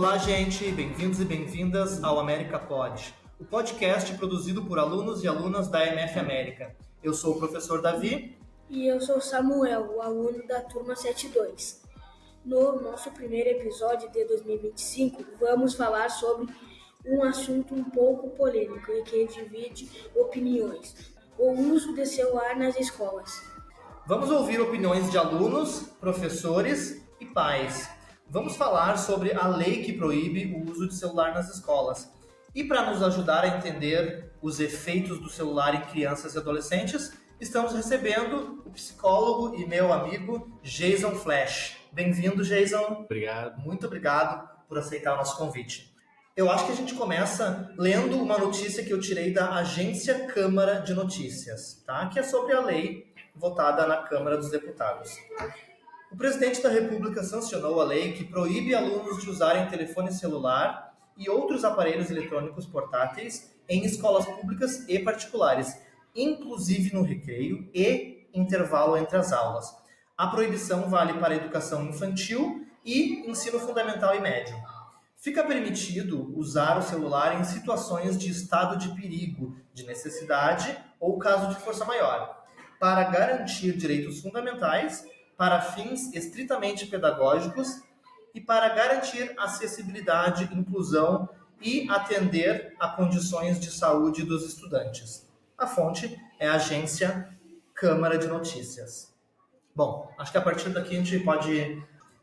Olá, gente! Bem-vindos e bem-vindas ao América Pod, o podcast produzido por alunos e alunas da MF América. Eu sou o professor Davi. E eu sou Samuel, o aluno da turma 72. No nosso primeiro episódio de 2025, vamos falar sobre um assunto um pouco polêmico e que divide opiniões: o uso de celular nas escolas. Vamos ouvir opiniões de alunos, professores e pais. Vamos falar sobre a lei que proíbe o uso de celular nas escolas. E para nos ajudar a entender os efeitos do celular em crianças e adolescentes, estamos recebendo o psicólogo e meu amigo Jason Flash. Bem-vindo, Jason. Obrigado. Muito obrigado por aceitar o nosso convite. Eu acho que a gente começa lendo uma notícia que eu tirei da Agência Câmara de Notícias, tá? Que é sobre a lei votada na Câmara dos Deputados. O presidente da República sancionou a lei que proíbe alunos de usarem telefone celular e outros aparelhos eletrônicos portáteis em escolas públicas e particulares, inclusive no recreio e intervalo entre as aulas. A proibição vale para a educação infantil e ensino fundamental e médio. Fica permitido usar o celular em situações de estado de perigo, de necessidade ou caso de força maior, para garantir direitos fundamentais, para fins estritamente pedagógicos e para garantir acessibilidade, inclusão e atender a condições de saúde dos estudantes. A fonte é a Agência Câmara de Notícias. Bom, acho que a partir daqui a gente pode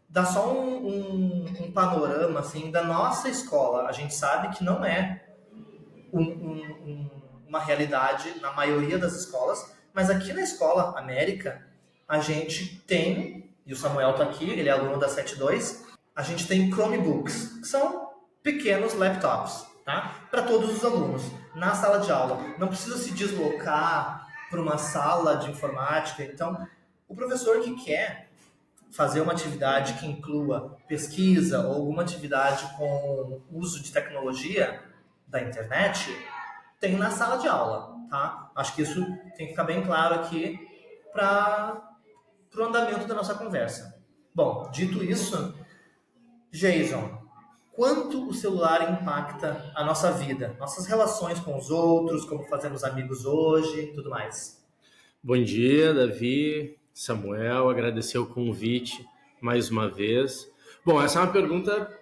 dar só um panorama assim, da nossa escola. A gente sabe que não é uma realidade na maioria das escolas, mas aqui na Escola América, a gente tem, e o Samuel está aqui, ele é aluno da 72, a gente tem Chromebooks, que são pequenos laptops, tá? Para todos os alunos, na sala de aula. Não precisa se deslocar para uma sala de informática. Então, o professor que quer fazer uma atividade que inclua pesquisa ou alguma atividade com uso de tecnologia da internet, tem na sala de aula, tá? Acho que isso tem que ficar bem claro aqui para o andamento da nossa conversa. Bom, dito isso, Jason, quanto o celular impacta a nossa vida, nossas relações com os outros, como fazemos amigos hoje e tudo mais? Bom dia, Davi, Samuel, agradecer o convite mais uma vez. Bom, essa é uma pergunta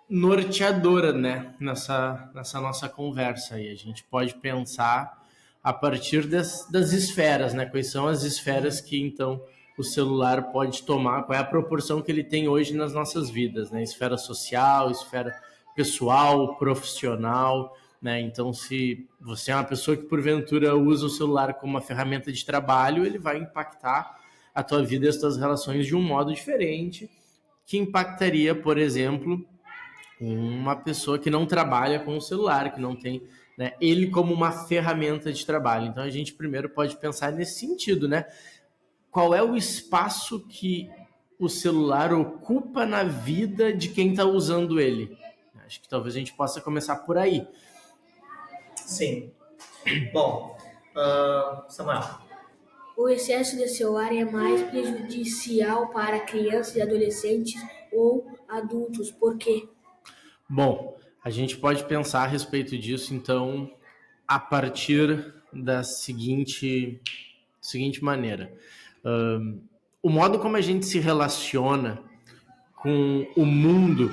norteadora, né, nessa nossa conversa aí. A gente pode pensar a partir das esferas, né? Quais são as esferas que, então, o celular pode tomar, qual é a proporção que ele tem hoje nas nossas vidas, né? Esfera social, esfera pessoal, profissional, né? Então, se você é uma pessoa que, porventura, usa o celular como uma ferramenta de trabalho, ele vai impactar a tua vida e as tuas relações de um modo diferente, que impactaria, por exemplo, uma pessoa que não trabalha com o celular, que não tem, né, ele como uma ferramenta de trabalho. Então a gente primeiro pode pensar nesse sentido, né? Qual é o espaço que o celular ocupa na vida de quem está usando ele? Acho que talvez a gente possa começar por aí. Sim. Bom, Samuel. O excesso de celular é mais prejudicial para crianças e adolescentes ou adultos, por quê? Bom, a gente pode pensar a respeito disso, então, a partir da seguinte maneira. O modo como a gente se relaciona com o mundo,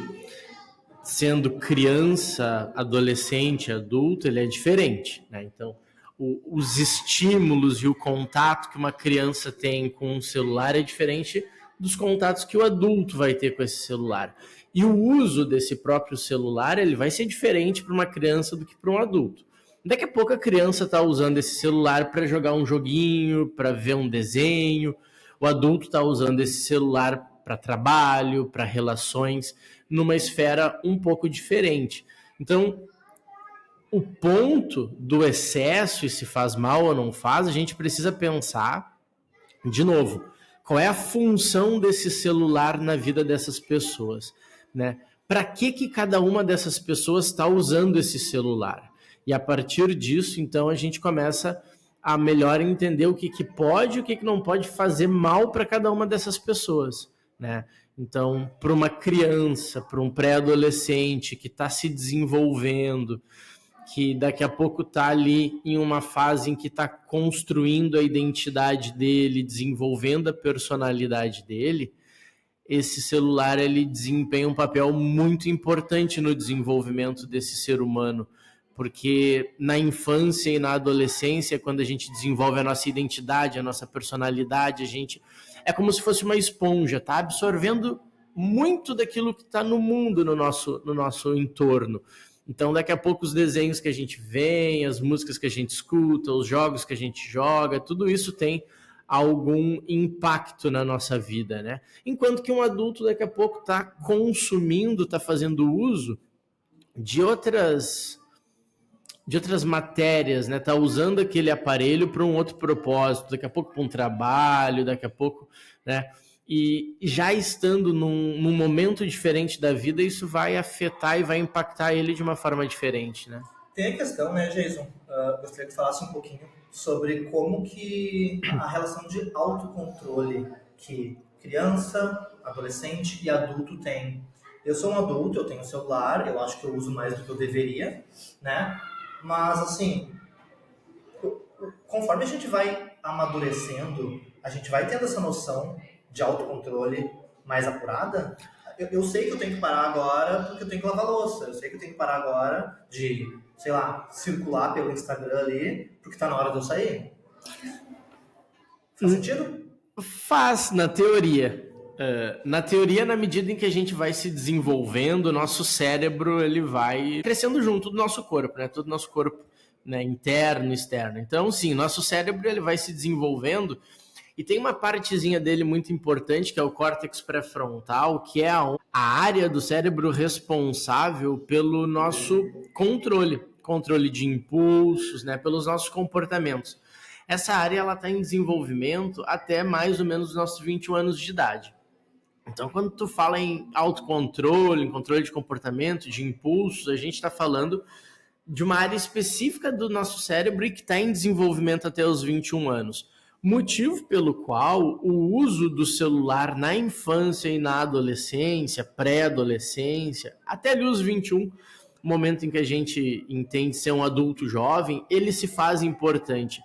sendo criança, adolescente, adulto, ele é diferente, né? Então, os estímulos e o contato que uma criança tem com um celular é diferente dos contatos que o adulto vai ter com esse celular. E o uso desse próprio celular, ele vai ser diferente para uma criança do que para um adulto. Daqui a pouco a criança está usando esse celular para jogar um joguinho, para ver um desenho. O adulto está usando esse celular para trabalho, para relações, numa esfera um pouco diferente. Então, o ponto do excesso e se faz mal ou não faz, a gente precisa pensar, de novo, qual é a função desse celular na vida dessas pessoas, né? Para que cada uma dessas pessoas está usando esse celular? E a partir disso, então, a gente começa a melhor entender o que pode e o que não pode fazer mal para cada uma dessas pessoas, né? Então, para uma criança, para um pré-adolescente que está se desenvolvendo, que daqui a pouco está ali em uma fase em que está construindo a identidade dele, desenvolvendo a personalidade dele, esse celular ele desempenha um papel muito importante no desenvolvimento desse ser humano, porque na infância e na adolescência, quando a gente desenvolve a nossa identidade, a nossa personalidade, a gente é como se fosse uma esponja, tá absorvendo muito daquilo que está no mundo, no nosso entorno. Então, daqui a pouco, os desenhos que a gente vê, as músicas que a gente escuta, os jogos que a gente joga, tudo isso tem algum impacto na nossa vida, né? Enquanto que um adulto, daqui a pouco, está consumindo, está fazendo uso de outras matérias, né? Tá usando aquele aparelho para um outro propósito, daqui a pouco para um trabalho, daqui a pouco, né? E já estando num momento diferente da vida, isso vai afetar e vai impactar ele de uma forma diferente, né? Tem a questão, né, Jason? Gostaria que falasse um pouquinho sobre como que a relação de autocontrole que criança, adolescente e adulto tem. Eu sou um adulto, eu tenho celular, eu acho que eu uso mais do que eu deveria, né? Mas, assim, conforme a gente vai amadurecendo, a gente vai tendo essa noção de autocontrole mais apurada. Eu sei que eu tenho que parar agora porque eu tenho que lavar louça. Eu sei que eu tenho que parar agora de, sei lá, circular pelo Instagram ali porque tá na hora de eu sair. Faz sentido? Faz, na teoria. Na teoria, na medida em que a gente vai se desenvolvendo, o nosso cérebro ele vai crescendo junto do nosso corpo, né? Todo o nosso corpo, né? Interno e externo. Então, sim, nosso cérebro ele vai se desenvolvendo e tem uma partezinha dele muito importante, que é o córtex pré-frontal, que é a área do cérebro responsável pelo nosso controle de impulsos, né? Pelos nossos comportamentos. Essa área ela está em desenvolvimento até mais ou menos os nossos 21 anos de idade. Então, quando tu fala em autocontrole, em controle de comportamento, de impulsos, a gente está falando de uma área específica do nosso cérebro e que está em desenvolvimento até os 21 anos. Motivo pelo qual o uso do celular na infância e na adolescência, pré-adolescência, até ali os 21, momento em que a gente entende ser um adulto jovem, ele se faz importante,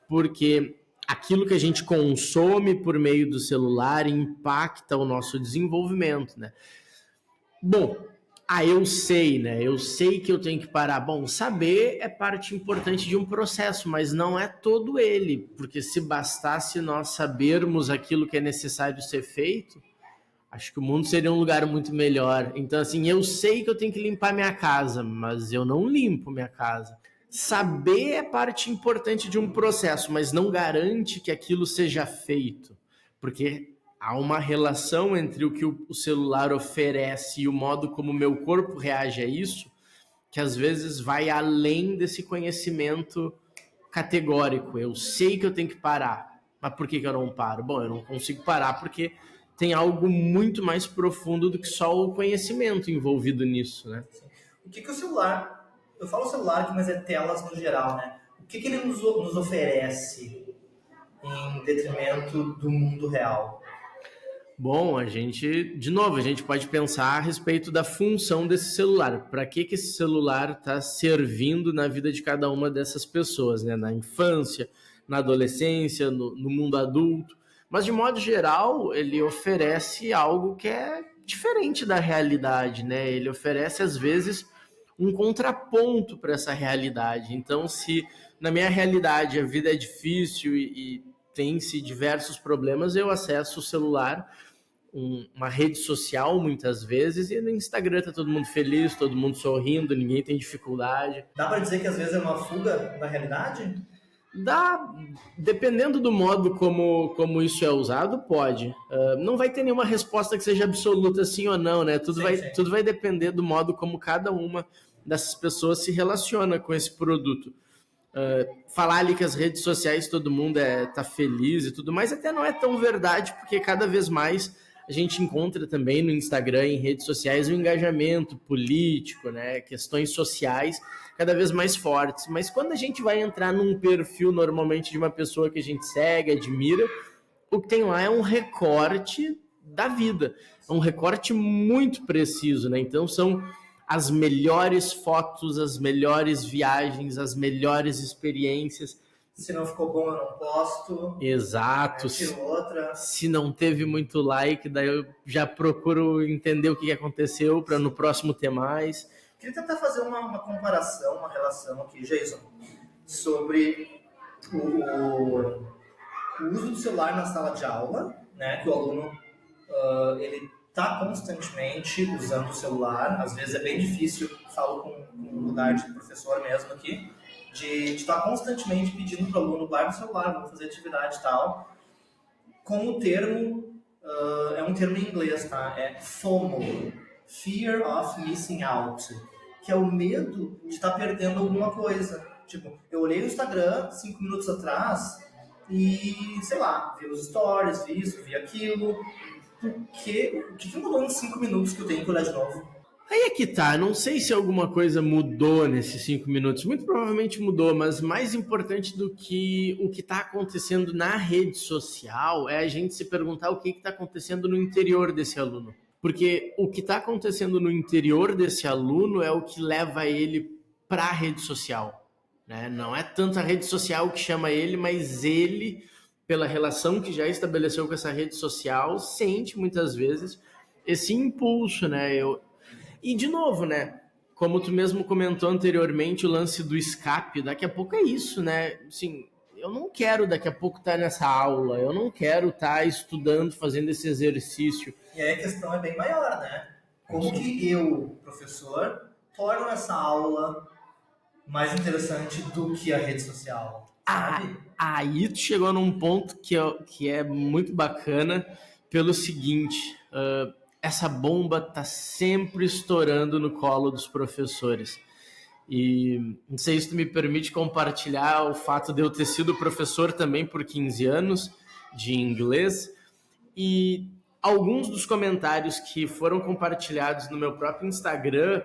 porque aquilo que a gente consome por meio do celular impacta o nosso desenvolvimento, né? Bom, eu sei, né? Eu sei que eu tenho que parar. Bom, saber é parte importante de um processo, mas não é todo ele, porque se bastasse nós sabermos aquilo que é necessário ser feito, acho que o mundo seria um lugar muito melhor. Então, assim, eu sei que eu tenho que limpar minha casa, mas eu não limpo minha casa. Saber é parte importante de um processo, mas não garante que aquilo seja feito, porque há uma relação entre o que o celular oferece e o modo como o meu corpo reage a isso, que às vezes vai além desse conhecimento categórico. Eu sei que eu tenho que parar, mas por que eu não paro? Bom, eu não consigo parar porque tem algo muito mais profundo do que só o conhecimento envolvido nisso, né? O que o celular... Eu falo celular aqui, mas é telas no geral, né? O que ele nos oferece em detrimento do mundo real? Bom, a gente pode pensar a respeito da função desse celular. Para que esse celular está servindo na vida de cada uma dessas pessoas, né? Na infância, na adolescência, no mundo adulto. Mas, de modo geral, ele oferece algo que é diferente da realidade, né? Ele oferece, às vezes, um contraponto para essa realidade. Então, se na minha realidade a vida é difícil e tem-se diversos problemas, eu acesso o celular, uma rede social muitas vezes, e no Instagram tá todo mundo feliz, todo mundo sorrindo, ninguém tem dificuldade. Dá para dizer que às vezes é uma fuga da realidade? Dá, dependendo do modo como isso é usado, pode. Não vai ter nenhuma resposta que seja absoluta sim ou não, né? Tudo vai depender do modo como cada uma dessas pessoas se relaciona com esse produto. Falar ali que as redes sociais todo mundo tá feliz e tudo mais, até não é tão verdade, porque cada vez mais a gente encontra também no Instagram, em redes sociais, um engajamento político, né? Questões sociais cada vez mais fortes. Mas quando a gente vai entrar num perfil normalmente de uma pessoa que a gente segue, admira, o que tem lá é um recorte da vida. É um recorte muito preciso, né? Então são as melhores fotos, as melhores viagens, as melhores experiências. Se não ficou bom, eu não posto. Exato. Tiro outra. Se não teve muito like, daí eu já procuro entender o que aconteceu para no próximo ter mais. Queria tentar fazer uma comparação, uma relação aqui, Jason, sobre o uso do celular na sala de aula, né? Que o aluno ele está constantemente usando o celular. Às vezes é bem difícil, falo com um lugar de professor mesmo aqui, de estar constantemente pedindo para o aluno guardar o celular, vamos fazer atividade e tal, com o termo, é um termo em inglês, tá? É FOMO, Fear of Missing Out, que é o medo de estar perdendo alguma coisa. Tipo, eu olhei no Instagram 5 minutos atrás e, sei lá, vi os stories, vi isso, vi aquilo. O que mudou nos 5 minutos que eu tenho que olhar de novo? Aí é que tá, não sei se alguma coisa mudou nesses 5 minutos, muito provavelmente mudou, mas mais importante do que o que está acontecendo na rede social é a gente se perguntar o que está acontecendo no interior desse aluno. Porque o que está acontecendo no interior desse aluno é o que leva ele para a rede social, né? Não é tanto a rede social que chama ele, mas ele, pela relação que já estabeleceu com essa rede social, sente muitas vezes esse impulso, né? E, de novo, né? Como tu mesmo comentou anteriormente, o lance do escape, daqui a pouco é isso, né? Assim, eu não quero daqui a pouco estar nessa aula, eu não quero estar estudando, fazendo esse exercício. E aí a questão é bem maior, né? Como que eu, professor, torno essa aula mais interessante do que a rede social, sabe? Aí tu chegou num ponto que é muito bacana pelo seguinte... essa bomba tá sempre estourando no colo dos professores. E não sei se tu me permite compartilhar o fato de eu ter sido professor também por 15 anos de inglês, e alguns dos comentários que foram compartilhados no meu próprio Instagram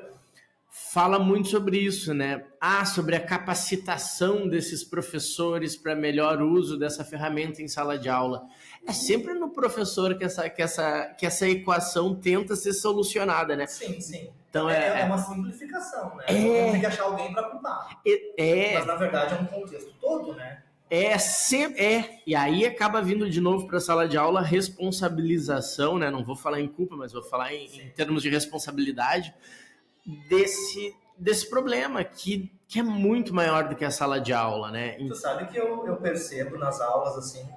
fala muito sobre isso, né? Sobre a capacitação desses professores para melhor uso dessa ferramenta em sala de aula. É sempre no professor que essa equação tenta ser solucionada, né? Sim, sim. Então é uma simplificação, né? Tem que achar alguém para culpar. Mas na verdade é um contexto todo, né? E aí acaba vindo de novo para a sala de aula responsabilização, né? Não vou falar em culpa, mas vou falar em termos de responsabilidade desse problema que é muito maior do que a sala de aula, né? Tu sabe que eu percebo nas aulas, assim,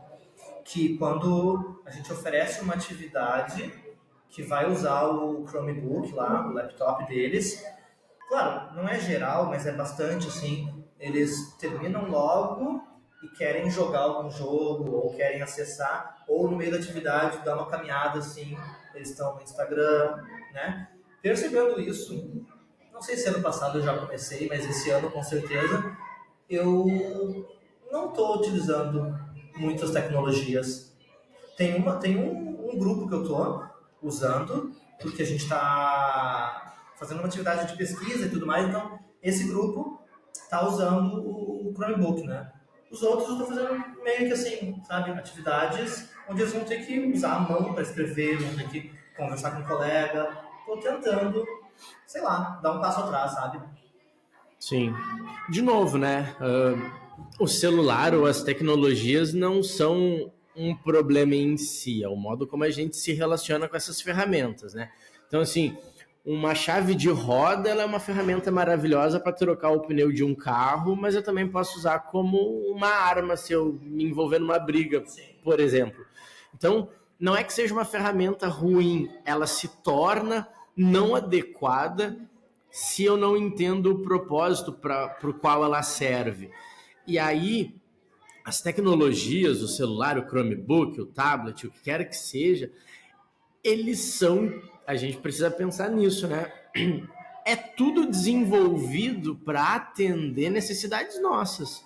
que quando a gente oferece uma atividade que vai usar o Chromebook lá, o laptop deles, claro, não é geral, mas é bastante, assim, eles terminam logo e querem jogar algum jogo, ou querem acessar, ou no meio da atividade dar uma caminhada, assim, eles estão no Instagram, né? Percebendo isso, não sei se ano passado eu já comecei, mas esse ano com certeza, eu não estou utilizando muitas tecnologias. Tem um grupo que eu estou usando, porque a gente está fazendo uma atividade de pesquisa e tudo mais, então esse grupo está usando o Chromebook, né? Os outros eu estou fazendo meio que assim, sabe, atividades onde eles vão ter que usar a mão para escrever, vão ter que conversar com um colega. Estou tentando, sei lá, dar um passo atrás, sabe? Sim. De novo, né? O celular ou as tecnologias não são um problema em si, é o modo como a gente se relaciona com essas ferramentas, né? Então, assim, uma chave de roda ela é uma ferramenta maravilhosa para trocar o pneu de um carro, mas eu também posso usar como uma arma se eu me envolver numa briga, por exemplo. Então, não é que seja uma ferramenta ruim, ela se torna não adequada se eu não entendo o propósito para o qual ela serve. E aí, as tecnologias, o celular, o Chromebook, o tablet, o que quer que seja, eles são... A gente precisa pensar nisso, né? É tudo desenvolvido para atender necessidades nossas,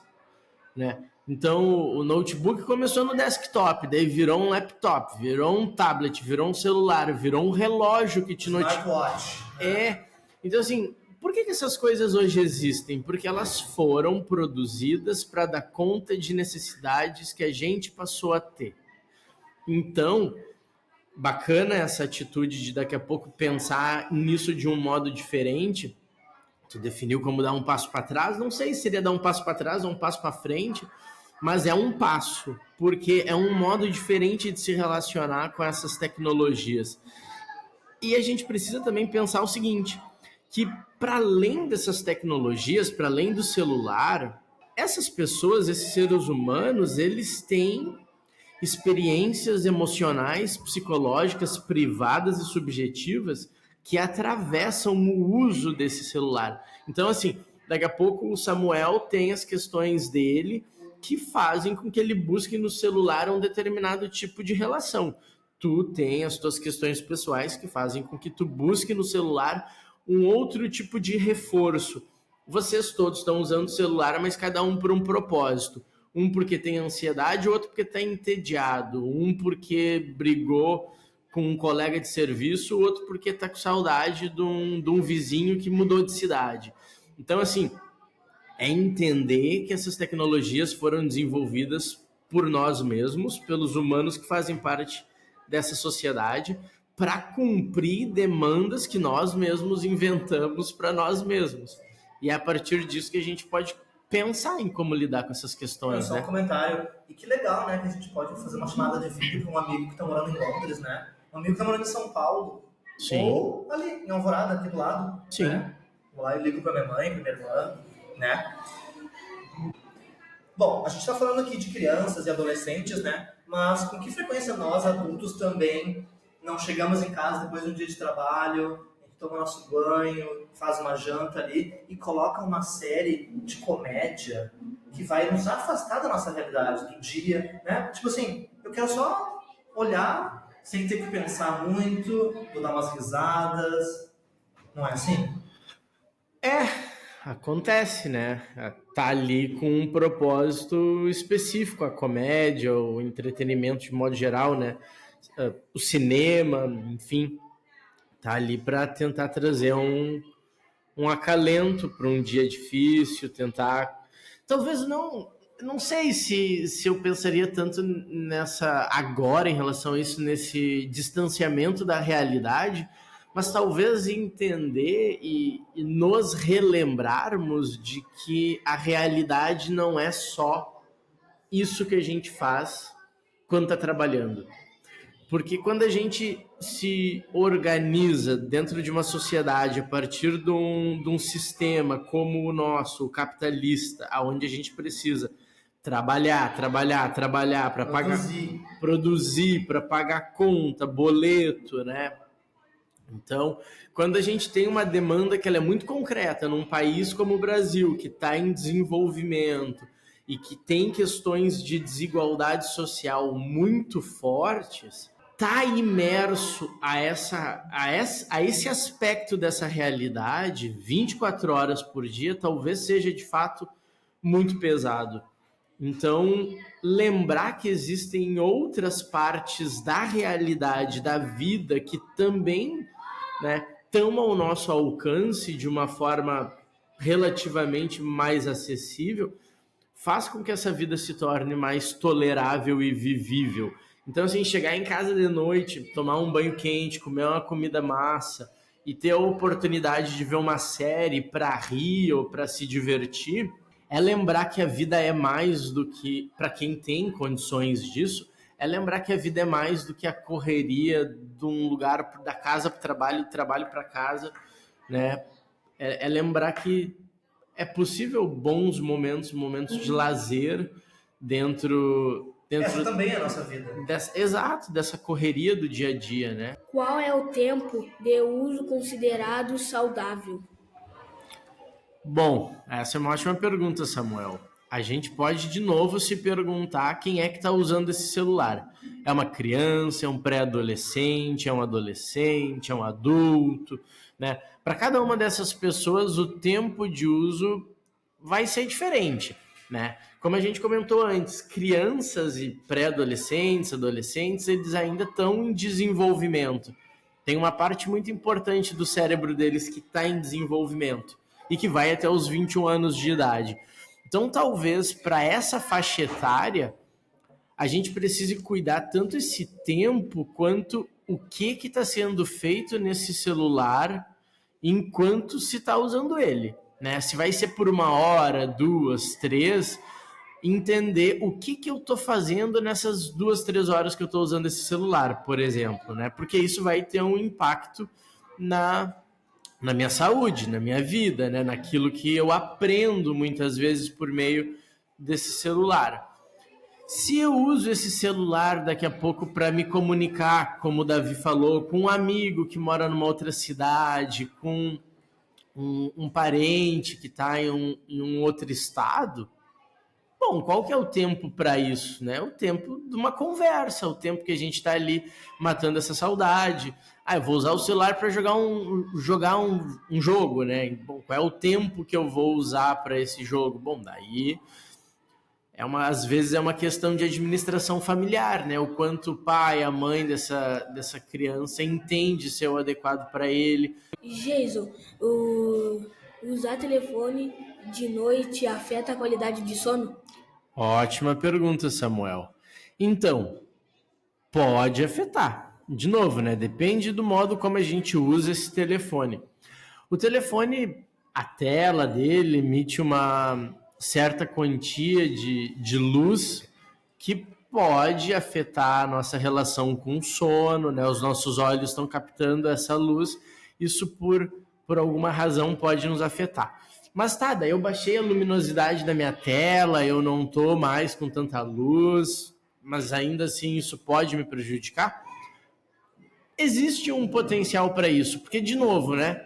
né? Então, o notebook começou no desktop, daí virou um laptop, virou um tablet, virou um celular, virou um relógio que te notifica. Então, assim, por que essas coisas hoje existem? Porque elas foram produzidas para dar conta de necessidades que a gente passou a ter. Então, bacana essa atitude de daqui a pouco pensar nisso de um modo diferente. Tu definiu como dar um passo para trás, não sei se seria dar um passo para trás ou um passo para frente, mas é um passo, porque é um modo diferente de se relacionar com essas tecnologias. E a gente precisa também pensar o seguinte, que para além dessas tecnologias, para além do celular, essas pessoas, esses seres humanos, eles têm experiências emocionais, psicológicas, privadas e subjetivas que atravessam o uso desse celular. Então, assim, daqui a pouco o Samuel tem as questões dele que fazem com que ele busque no celular um determinado tipo de relação. Tu tem as tuas questões pessoais que fazem com que tu busque no celular um outro tipo de reforço. Vocês todos estão usando o celular, mas cada um por um propósito. Um porque tem ansiedade, outro porque está entediado. Um porque brigou com um colega de serviço, o outro porque está com saudade de um vizinho que mudou de cidade. Então, assim, é entender que essas tecnologias foram desenvolvidas por nós mesmos, pelos humanos que fazem parte dessa sociedade, para cumprir demandas que nós mesmos inventamos para nós mesmos. E é a partir disso que a gente pode pensar em como lidar com essas questões, só né? um comentário. E que legal, né? Que a gente pode fazer uma chamada de vídeo com um amigo que está morando em Londres, né? Um amigo que está morando em São Paulo. Sim. Ou ali, em Alvorada, aqui do lado. Sim. Né? Vou lá e ligo para minha mãe, para minha irmã, né? Bom, a gente está falando aqui de crianças e adolescentes, né? Mas com que frequência nós, adultos, também não chegamos em casa depois de um dia de trabalho, a gente toma nosso banho, faz uma janta ali e coloca uma série de comédia que vai nos afastar da nossa realidade, do dia, né? Tipo assim, eu quero só olhar sem ter que pensar muito, vou dar umas risadas, não é assim? Acontece, né? Tá ali com um propósito específico, a comédia, o entretenimento de modo geral, né? O cinema, enfim, tá ali para tentar trazer um acalento para um dia difícil, tentar... Talvez não sei se eu pensaria tanto nessa agora em relação a isso, nesse distanciamento da realidade, mas talvez entender e nos relembrarmos de que a realidade não é só isso que a gente faz quando está trabalhando. Porque quando a gente se organiza dentro de uma sociedade a partir de um sistema como o nosso, o capitalista, onde a gente precisa trabalhar para produzir, para pagar conta, boleto, né? Então, quando a gente tem uma demanda que ela é muito concreta num país como o Brasil, que está em desenvolvimento e que tem questões de desigualdade social muito fortes, tá imerso a esse aspecto dessa realidade 24 horas por dia, talvez seja de fato muito pesado. Então, lembrar que existem outras partes da realidade, da vida, que também, né, estão ao nosso alcance de uma forma relativamente mais acessível, faz com que essa vida se torne mais tolerável e vivível. Então, assim, chegar em casa de noite, tomar um banho quente, comer uma comida massa e ter a oportunidade de ver uma série para rir ou para se divertir, é lembrar que a vida é mais do que, para quem tem condições disso, é lembrar que a vida é mais do que a correria de um lugar, da casa para o trabalho, do trabalho para casa, né? É lembrar que é possível bons momentos de lazer dentro essa também é a nossa vida. Dessa correria do dia a dia, né? Qual é o tempo de uso considerado saudável? Bom, essa é uma ótima pergunta, Samuel. A gente pode de novo se perguntar quem é que está usando esse celular. É uma criança, é um pré-adolescente, é um adolescente, é um adulto, né? Para cada uma dessas pessoas, o tempo de uso vai ser diferente, né? Como a gente comentou antes, crianças e pré-adolescentes, adolescentes, eles ainda estão em desenvolvimento. Tem uma parte muito importante do cérebro deles que está em desenvolvimento e que vai até os 21 anos de idade. Então, talvez, para essa faixa etária, a gente precise cuidar tanto esse tempo quanto o que está sendo feito nesse celular enquanto se está usando ele, né? Se vai ser por 1 hora, 2, 3, entender o que eu estou fazendo nessas 2, 3 horas que eu estou usando esse celular, por exemplo, né? Porque isso vai ter um impacto na minha saúde, na minha vida, né? Naquilo que eu aprendo muitas vezes por meio desse celular. Se eu uso esse celular daqui a pouco para me comunicar, como o Davi falou, com um amigo que mora numa outra cidade, com um parente que está em um outro estado, bom, qual que é o tempo para isso, né? O tempo de uma conversa, o tempo que a gente está ali matando essa saudade. Eu vou usar o celular para jogar um jogo, né? Bom, qual é o tempo que eu vou usar para esse jogo? Bom, daí às vezes é uma questão de administração familiar, né? O quanto o pai, a mãe dessa criança entende ser o adequado para ele. Jason, usar telefone de noite afeta a qualidade de sono? Ótima pergunta, Samuel. Então, pode afetar. De novo, né? Depende do modo como a gente usa esse telefone. O telefone, a tela dele emite uma certa quantia de luz que pode afetar a nossa relação com o sono, né? Os nossos olhos estão captando essa luz, isso por alguma razão pode nos afetar. Mas tá, daí eu baixei a luminosidade da minha tela, eu não tô mais com tanta luz, mas ainda assim isso pode me prejudicar? Existe um potencial para isso, porque de novo, né?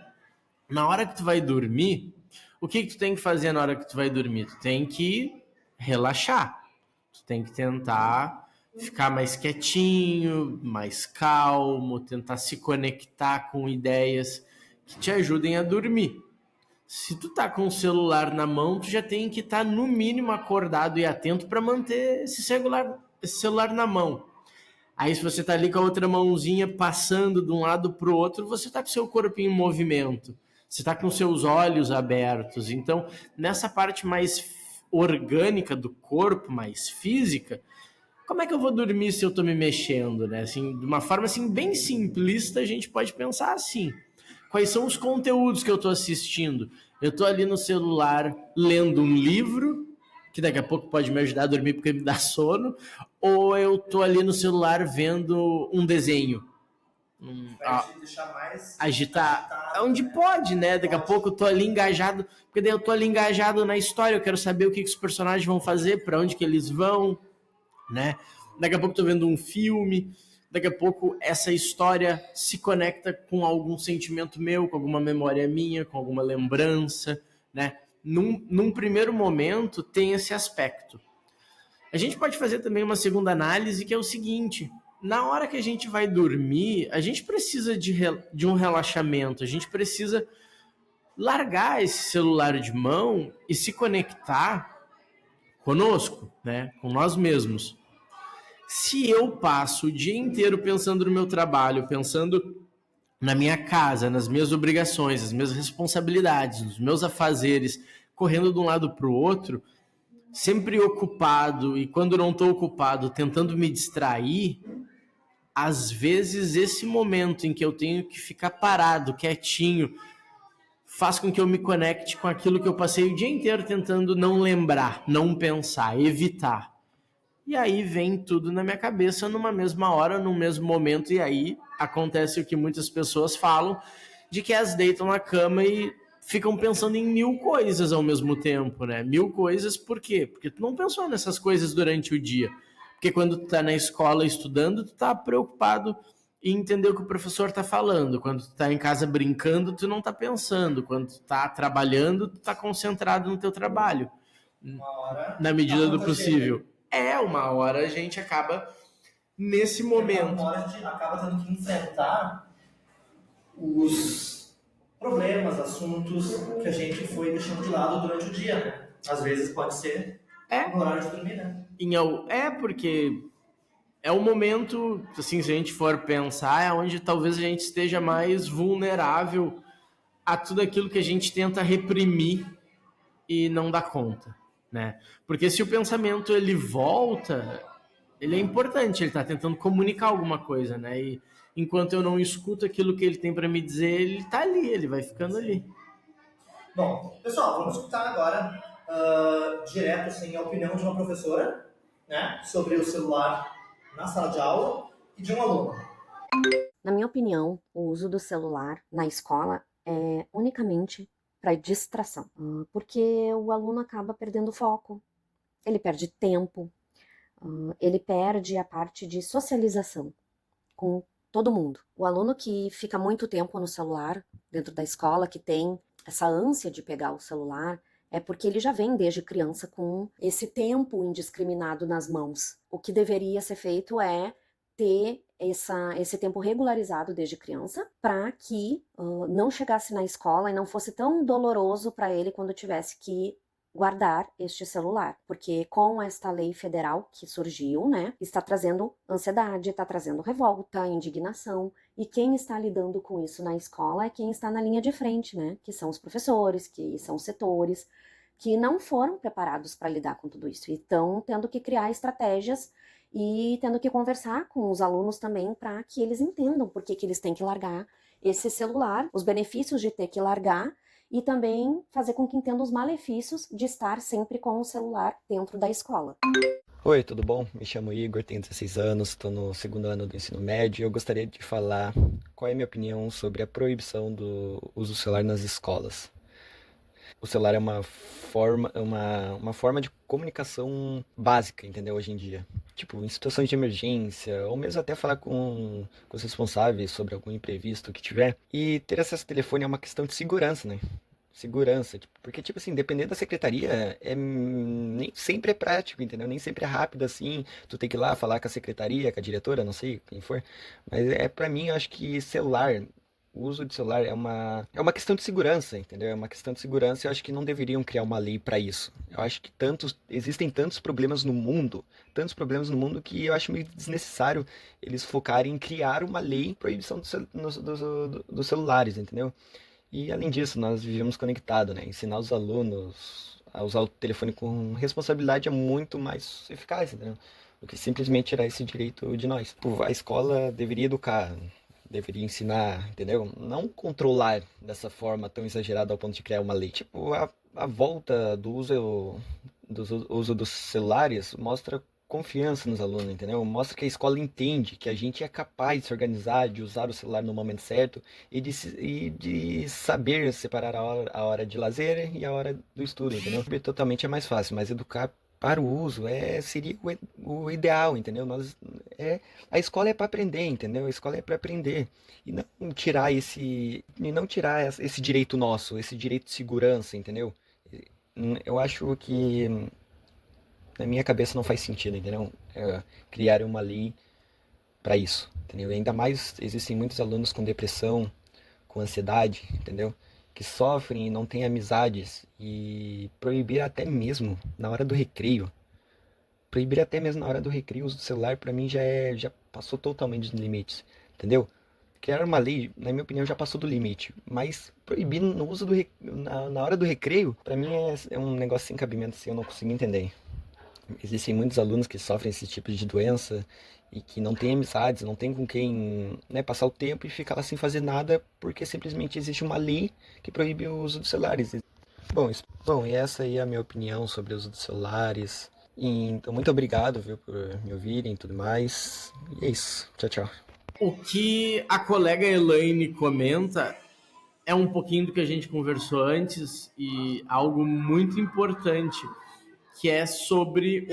Na hora que tu vai dormir, o que tu tem que fazer na hora que tu vai dormir? Tu tem que relaxar. Tu tem que tentar ficar mais quietinho, mais calmo, tentar se conectar com ideias que te ajudem a dormir. Se tu tá com o celular na mão, tu já tem que estar no mínimo acordado e atento para manter esse celular na mão. Aí se você tá ali com a outra mãozinha passando de um lado pro outro, você tá com o seu corpo em movimento. Você está com seus olhos abertos. Então, nessa parte mais orgânica do corpo, mais física, como é que eu vou dormir se eu estou me mexendo, né? Assim, de uma forma assim, bem simplista, a gente pode pensar assim. Quais são os conteúdos que eu estou assistindo? Eu estou ali no celular lendo um livro, que daqui a pouco pode me ajudar a dormir porque me dá sono, ou eu estou ali no celular vendo um desenho? Vai te deixar mais agitar onde pode, né? Daqui a pouco eu tô ali engajado, porque daí eu tô ali engajado na história, eu quero saber o que os personagens vão fazer, para onde que eles vão, né? Daqui a pouco eu tô vendo um filme, daqui a pouco essa história se conecta com algum sentimento meu, com alguma memória minha, com alguma lembrança, né? Num primeiro momento tem esse aspecto. A gente pode fazer também uma segunda análise, que é o seguinte: na hora que a gente vai dormir, a gente precisa de um relaxamento, a gente precisa largar esse celular de mão e se conectar conosco, né? Com nós mesmos. Se eu passo o dia inteiro pensando no meu trabalho, pensando na minha casa, nas minhas obrigações, nas minhas responsabilidades, nos meus afazeres, correndo de um lado para o outro, sempre ocupado, e quando não estou ocupado, tentando me distrair, às vezes esse momento em que eu tenho que ficar parado, quietinho, faz com que eu me conecte com aquilo que eu passei o dia inteiro tentando não lembrar, não pensar, evitar. E aí vem tudo na minha cabeça numa mesma hora, num mesmo momento, e aí acontece o que muitas pessoas falam, de que elas deitam na cama e ficam pensando em 1000 coisas ao mesmo tempo, né? 1000 coisas por quê? Porque tu não pensou nessas coisas durante o dia. Porque quando tu tá na escola estudando, tu tá preocupado em entender o que o professor tá falando. Quando tu tá em casa brincando, tu não tá pensando. Quando tu tá trabalhando, tu tá concentrado no teu trabalho. Na medida do possível. Uma hora a gente acaba nesse momento. Uma hora a gente acaba tendo que enfrentar os problemas, assuntos que a gente foi deixando de lado durante o dia, né? Às vezes pode ser no horário de dormir, né? Porque é um momento, assim, se a gente for pensar, é onde talvez a gente esteja mais vulnerável a tudo aquilo que a gente tenta reprimir e não dá conta, né? Porque se o pensamento ele volta, ele é importante, ele está tentando comunicar alguma coisa, né? E enquanto eu não escuto aquilo que ele tem para me dizer, ele tá ali, ele vai ficando ali. Bom, pessoal, vamos escutar agora direto assim, a opinião de uma professora, né, sobre o celular na sala de aula e de um aluno. Na minha opinião, o uso do celular na escola é unicamente para distração, porque o aluno acaba perdendo foco, ele perde tempo, ele perde a parte de socialização com todo mundo. O aluno que fica muito tempo no celular dentro da escola, que tem essa ânsia de pegar o celular, é porque ele já vem desde criança com esse tempo indiscriminado nas mãos. O que deveria ser feito é ter esse tempo regularizado desde criança, para que não chegasse na escola e não fosse tão doloroso para ele quando tivesse que guardar este celular, porque com esta lei federal que surgiu, né, está trazendo ansiedade, está trazendo revolta, indignação, e quem está lidando com isso na escola é quem está na linha de frente, né, que são os professores, que são os setores, que não foram preparados para lidar com tudo isso, e estão tendo que criar estratégias e tendo que conversar com os alunos também para que eles entendam por que eles têm que largar esse celular, os benefícios de ter que largar, e também fazer com que entenda os malefícios de estar sempre com o celular dentro da escola. Oi, tudo bom? Me chamo Igor, tenho 16 anos, estou no segundo ano do ensino médio e eu gostaria de falar qual é a minha opinião sobre a proibição do uso do celular nas escolas. O celular é uma forma de comunicação básica, entendeu, hoje em dia. Tipo, em situações de emergência, ou mesmo até falar com os responsáveis sobre algum imprevisto que tiver. E ter acesso ao telefone é uma questão de segurança, né? Segurança, porque, tipo assim, dependendo da secretaria, nem sempre é prático, entendeu? Nem sempre é rápido, assim, tu tem que ir lá falar com a secretaria, com a diretora, não sei quem for. Mas pra mim, eu acho que o uso de celular é uma questão de segurança, entendeu? É uma questão de segurança e eu acho que não deveriam criar uma lei para isso. Eu acho que existem tantos problemas no mundo que eu acho meio desnecessário eles focarem em criar uma lei de proibição dos celulares, entendeu? E além disso, nós vivemos conectados, né? Ensinar os alunos a usar o telefone com responsabilidade é muito mais eficaz, entendeu? Do que simplesmente tirar esse direito de nós. A escola deveria educar, deveria ensinar, entendeu? Não controlar dessa forma tão exagerada ao ponto de criar uma lei. Tipo, a volta do uso dos celulares mostra confiança nos alunos, entendeu? Mostra que a escola entende que a gente é capaz de se organizar, de usar o celular no momento certo e de saber separar a hora de lazer e a hora do estudo, entendeu? Totalmente é mais fácil, mas educar para o uso seria o ideal, entendeu? A escola é para aprender, entendeu? A escola é para aprender e não tirar esse direito nosso, esse direito de segurança, entendeu? Eu acho que na minha cabeça não faz sentido, entendeu? Criar uma lei para isso, entendeu? E ainda mais existem muitos alunos com depressão, com ansiedade, entendeu? Que sofrem e não têm amizades, e proibir até mesmo na hora do recreio. Proibir até mesmo na hora do recreio o uso do celular, pra mim, já passou totalmente dos limites, entendeu? Criar uma lei, na minha opinião, já passou do limite, mas proibir no uso na hora do recreio, pra mim é um negócio sem cabimento, assim, eu não consigo entender. Existem muitos alunos que sofrem esse tipo de doença e que não têm amizades, não tem com quem, né, passar o tempo e ficar lá sem fazer nada porque simplesmente existe uma lei que proíbe o uso dos celulares. Bom, e essa aí é a minha opinião sobre o uso dos celulares. Então, muito obrigado, viu, por me ouvirem e tudo mais. E é isso. Tchau, tchau. O que a colega Elaine comenta é um pouquinho do que a gente conversou antes e algo muito importante, que é sobre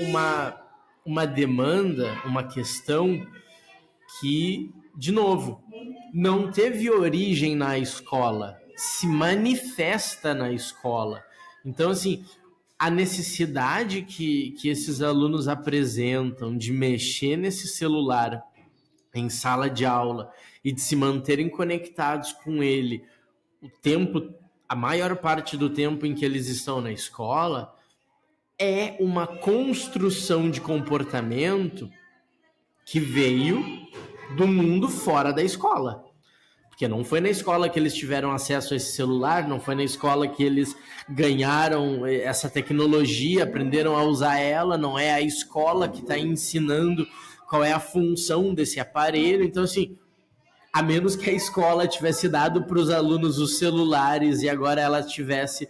uma demanda, uma questão que, de novo, não teve origem na escola, se manifesta na escola. Então, assim, a necessidade que esses alunos apresentam de mexer nesse celular em sala de aula e de se manterem conectados com ele a maior parte do tempo em que eles estão na escola, é uma construção de comportamento que veio do mundo fora da escola. Porque não foi na escola que eles tiveram acesso a esse celular, não foi na escola que eles ganharam essa tecnologia, aprenderam a usar ela, não é a escola que está ensinando qual é a função desse aparelho. Então, assim, A menos que a escola tivesse dado para os alunos os celulares e agora ela tivesse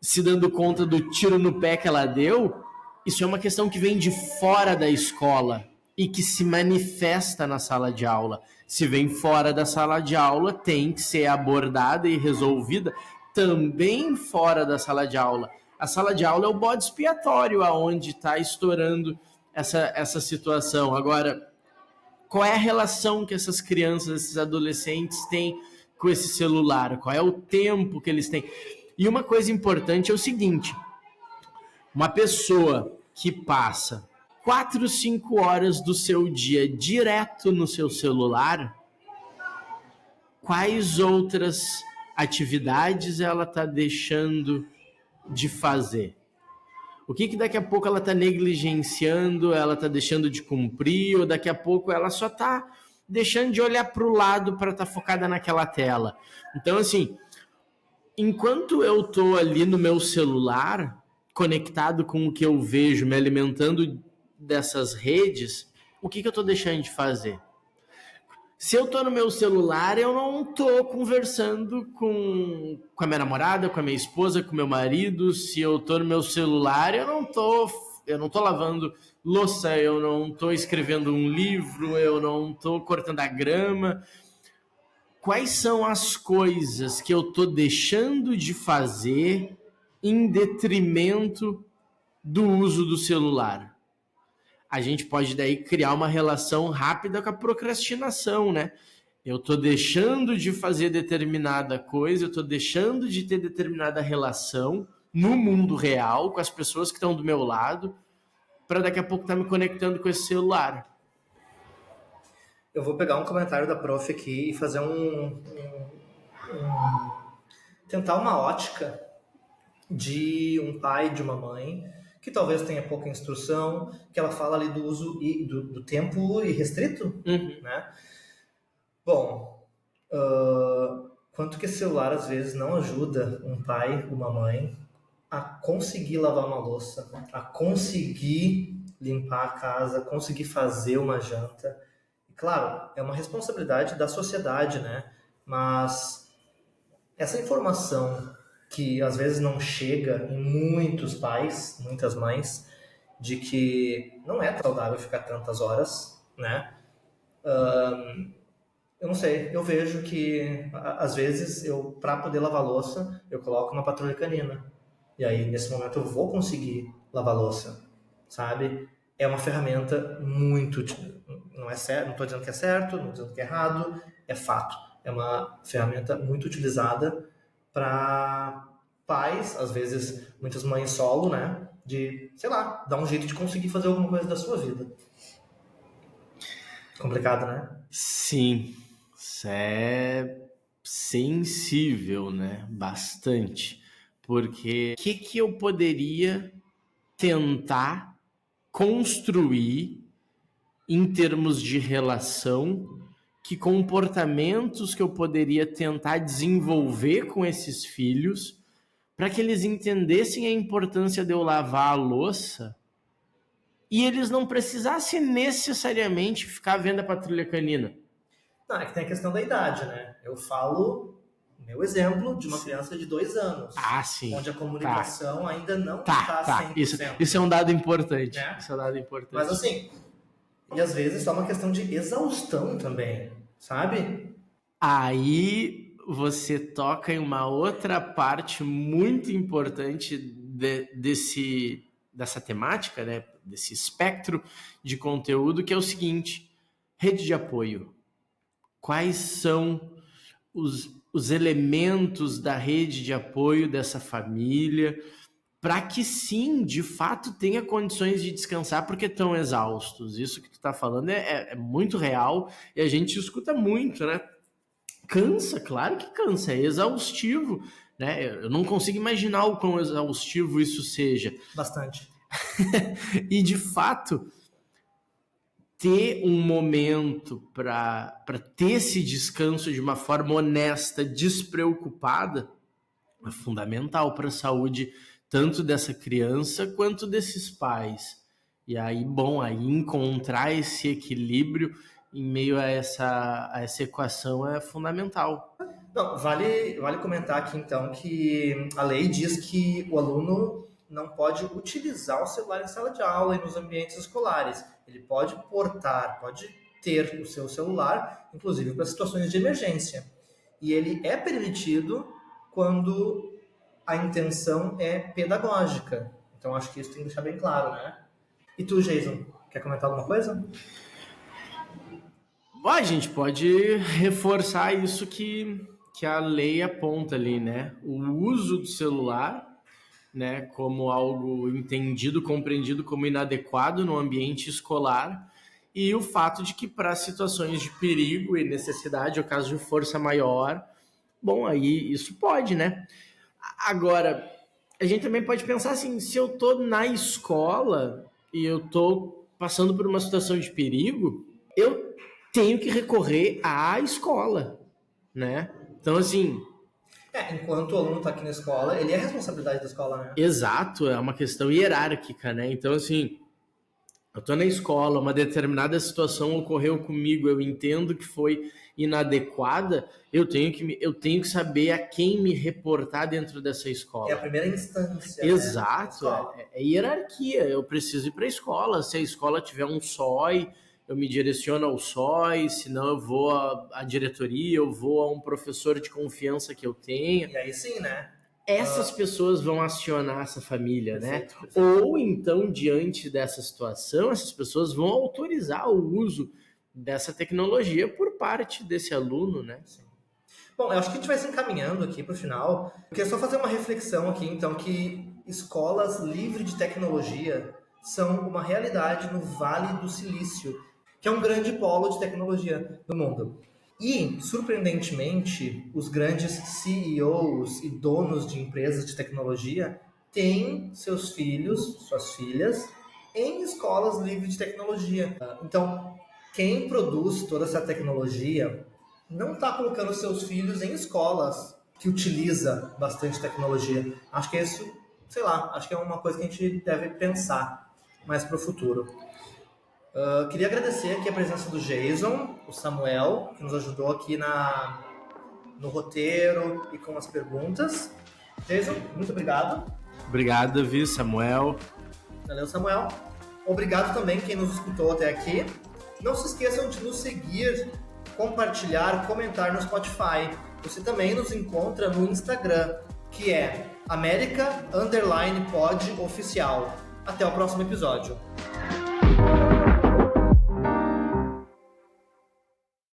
se dando conta do tiro no pé que ela deu, isso é uma questão que vem de fora da escola e que se manifesta na sala de aula. Se vem fora da sala de aula, tem que ser abordada e resolvida também fora da sala de aula. A sala de aula é o bode expiatório aonde está estourando essa situação. Agora, qual é a relação que essas crianças, esses adolescentes têm com esse celular? Qual é o tempo que eles têm? E uma coisa importante é o seguinte, uma pessoa que passa 4, 5 horas do seu dia direto no seu celular, quais outras atividades ela está deixando de fazer? O que daqui a pouco ela está negligenciando, ela está deixando de cumprir, ou daqui a pouco ela só está deixando de olhar para o lado para estar focada naquela tela. Então, assim, enquanto eu estou ali no meu celular, conectado com o que eu vejo, me alimentando dessas redes, o que eu estou deixando de fazer? Se eu estou no meu celular, eu não estou conversando com a minha namorada, com a minha esposa, com o meu marido. Se eu estou no meu celular, eu não tô lavando louça, eu não estou escrevendo um livro, eu não estou cortando a grama. Quais são as coisas que eu estou deixando de fazer em detrimento do uso do celular? A gente pode daí criar uma relação rápida com a procrastinação, né? Eu estou deixando de fazer determinada coisa, eu estou deixando de ter determinada relação no mundo real, com as pessoas que estão do meu lado, para daqui a pouco estar me conectando com esse celular. Eu vou pegar um comentário da prof aqui e fazer tentar uma ótica de um pai e de uma mãe que talvez tenha pouca instrução, que ela fala ali do uso do tempo irrestrito, né? Bom, quanto que esse celular às vezes não ajuda um pai, uma mãe a conseguir lavar uma louça, a conseguir limpar a casa, conseguir fazer uma janta. E, claro, é uma responsabilidade da sociedade, né? Mas essa informação que às vezes não chega em muitos pais, muitas mães, de que não é saudável ficar tantas horas, né? Eu não sei, eu vejo que às vezes para poder lavar louça, eu coloco uma patrulha canina. E aí, nesse momento, eu vou conseguir lavar louça, sabe? É uma ferramenta muito... Não é certo, não estou dizendo que é certo, não estou dizendo que é errado, é fato. É uma ferramenta muito utilizada para pais, às vezes muitas mães solo, né? De, sei lá, dar um jeito de conseguir fazer alguma coisa da sua vida. Complicado, né? Sim, isso é sensível, né? Bastante. Porque o que eu poderia tentar construir em termos de relação, que comportamentos que eu poderia tentar desenvolver com esses filhos para que eles entendessem a importância de eu lavar a louça e eles não precisassem necessariamente ficar vendo a patrulha canina. Não, é que tem a questão da idade, né? Eu falo meu exemplo de uma criança de 2 anos. Ah, sim. Onde a comunicação ainda não está 100%. Isso é um dado importante. É? Isso é um dado importante. Mas assim, e às vezes é uma questão de exaustão também, sabe? Aí você toca em uma outra parte muito importante dessa temática, né? Desse espectro de conteúdo, que é o seguinte: rede de apoio. Quais são os elementos da rede de apoio dessa família, para que sim, de fato, tenha condições de descansar porque estão exaustos. Isso que tu está falando é muito real e a gente escuta muito, né? Cansa, claro que cansa, é exaustivo, né? Eu não consigo imaginar o quão exaustivo isso seja. Bastante. E, de fato, ter um momento para ter esse descanso de uma forma honesta, despreocupada, é fundamental para a saúde tanto dessa criança quanto desses pais. E aí, bom, aí encontrar esse equilíbrio em meio a essa equação é fundamental. Não, vale comentar aqui então que a lei diz que o aluno não pode utilizar o celular em sala de aula e nos ambientes escolares. Ele pode pode ter o seu celular, inclusive para situações de emergência. E ele é permitido quando a intenção é pedagógica. Então acho que isso tem que deixar bem claro, né? E tu, Jason, quer comentar alguma coisa? A gente pode reforçar isso que a lei aponta ali, né? O uso do celular, né, como algo entendido, compreendido como inadequado no ambiente escolar, e o fato de que para situações de perigo e necessidade, ou caso de força maior, bom, aí isso pode, né? Agora, a gente também pode pensar assim, se eu tô na escola e eu tô passando por uma situação de perigo, eu tenho que recorrer à escola, né? Então, assim... enquanto o aluno está aqui na escola, ele é responsabilidade da escola, né? Exato, é uma questão hierárquica, né? Então, assim, eu tô na escola, uma determinada situação ocorreu comigo, eu entendo que foi inadequada, eu tenho que saber a quem me reportar dentro dessa escola. É a primeira instância. Exato, né? é hierarquia, eu preciso ir para a escola, se a escola tiver um SOI, eu me direciono ao SOI, senão eu vou à diretoria, eu vou a um professor de confiança que eu tenha. E aí sim, né? Essas pessoas vão acionar essa família, Perfeito, né? perfeito. Ou então, diante dessa situação, essas pessoas vão autorizar o uso dessa tecnologia por parte desse aluno, né? Sim. Bom, eu acho que a gente vai se encaminhando aqui para o final. Eu queria só fazer uma reflexão aqui, então, que escolas livres de tecnologia são uma realidade no Vale do Silício, que é um grande polo de tecnologia do mundo. E, surpreendentemente, os grandes CEOs e donos de empresas de tecnologia têm seus filhos, suas filhas, em escolas livres de tecnologia. Então, quem produz toda essa tecnologia não está colocando seus filhos em escolas que utiliza bastante tecnologia. Acho que isso, acho que é uma coisa que a gente deve pensar mais para o futuro. Queria agradecer aqui a presença do Jason, o Samuel, que nos ajudou aqui no roteiro e com as perguntas. Jason, muito obrigado. Obrigado, Davi, Samuel. Valeu, Samuel. Obrigado também quem nos escutou até aqui. Não se esqueçam de nos seguir, compartilhar, comentar no Spotify. Você também nos encontra no Instagram, que é America_Pod Oficial. Até o próximo episódio.